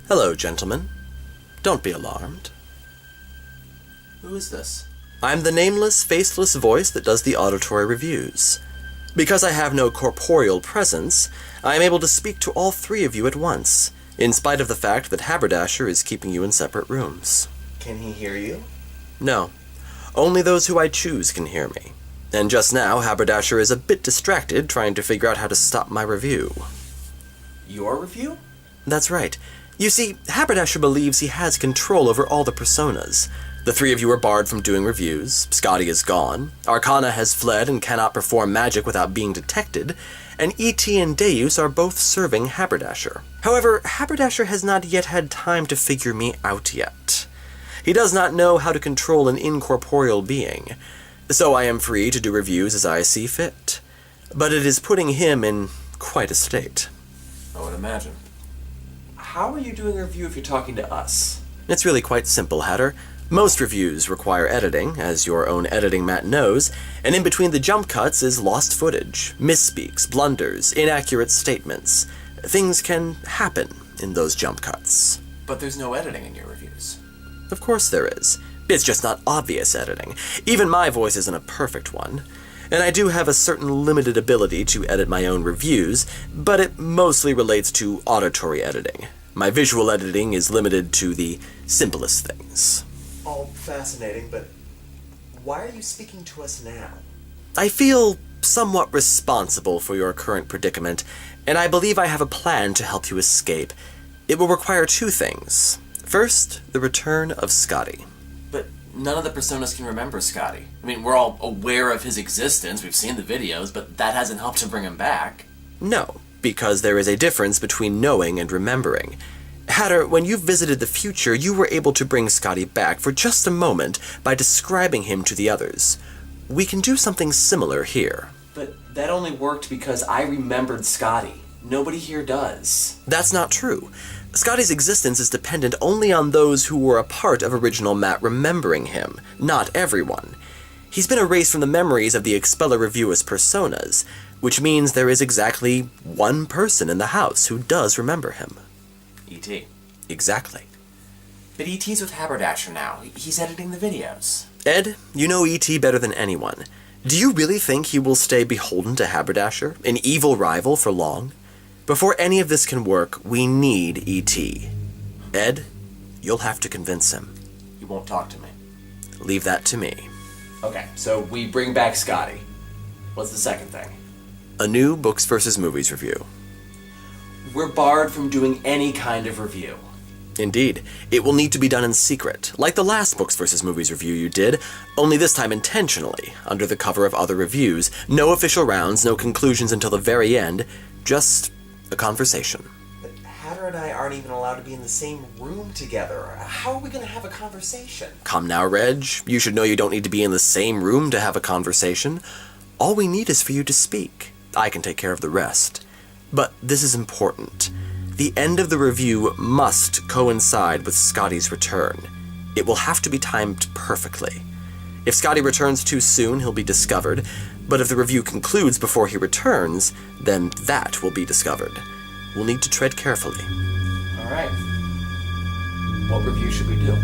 Hello, gentlemen. Don't be alarmed. Who is this? I'm the nameless, faceless voice that does the auditory reviews. Because I have no corporeal presence, I am able to speak to all three of you at once, in spite of the fact that Haberdasher is keeping you in separate rooms. Can he hear you? No. Only those who I choose can hear me. And just now, Haberdasher is a bit distracted trying to figure out how to stop my review. Your review? That's right. You see, Haberdasher believes he has control over all the personas. The three of you are barred from doing reviews, Scotty is gone, Arcana has fled and cannot perform magic without being detected, and E.T. and Deus are both serving Haberdasher. However, Haberdasher has not yet had time to figure me out yet. He does not know how to control an incorporeal being, so I am free to do reviews as I see fit. But it is putting him in quite a state. I would imagine. How are you doing a review if you're talking to us? It's really quite simple, Hatter. Most reviews require editing, as your own editing mat knows, and in between the jump cuts is lost footage, misspeaks, blunders, inaccurate statements. Things can happen in those jump cuts. But there's no editing in your reviews. Of course there is. It's just not obvious editing. Even my voice isn't a perfect one. And I do have a certain limited ability to edit my own reviews, but it mostly relates to auditory editing. My visual editing is limited to the simplest things. All fascinating, but why are you speaking to us now? I feel somewhat responsible for your current predicament, and I believe I have a plan to help you escape. It will require two things. First, the return of Scotty. But none of the personas can remember Scotty. I mean, we're all aware of his existence, we've seen the videos, but that hasn't helped to bring him back. No, because there is a difference between knowing and remembering. Hatter, when you visited the future, you were able to bring Scotty back for just a moment by describing him to the others. We can do something similar here. But that only worked because I remembered Scotty. Nobody here does. That's not true. Scotty's existence is dependent only on those who were a part of original Matt remembering him, not everyone. He's been erased from the memories of the Expeller Reviewers personas, which means there is exactly one person in the house who does remember him. E.T. Exactly. But E.T.'s with Haberdasher now. He's editing the videos. Ed, you know E.T. better than anyone. Do you really think he will stay beholden to Haberdasher, an evil rival, for long? Before any of this can work, we need E.T. Ed, you'll have to convince him. He won't talk to me. Leave that to me. Okay, so we bring back Scotty. What's the second thing? A new Books vs. Movies review. We're barred from doing any kind of review. Indeed. It will need to be done in secret, like the last Books vs. Movies review you did, only this time intentionally, under the cover of other reviews. No official rounds, no conclusions until the very end, just a conversation. But Hatter and I aren't even allowed to be in the same room together. How are we going to have a conversation? Come now, Reg. You should know you don't need to be in the same room to have a conversation. All we need is for you to speak. I can take care of the rest. But this is important. The end of the review must coincide with Scotty's return. It will have to be timed perfectly. If Scotty returns too soon, he'll be discovered, but if the review concludes before he returns, then that will be discovered. We'll need to tread carefully. Alright. What review should we do?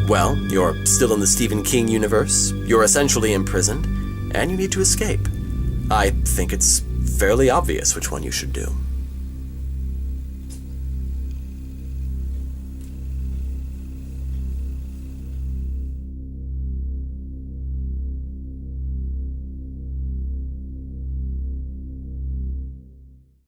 Well, you're still in the Stephen King universe, you're essentially imprisoned, and you need to escape. I think it's fairly obvious which one you should do.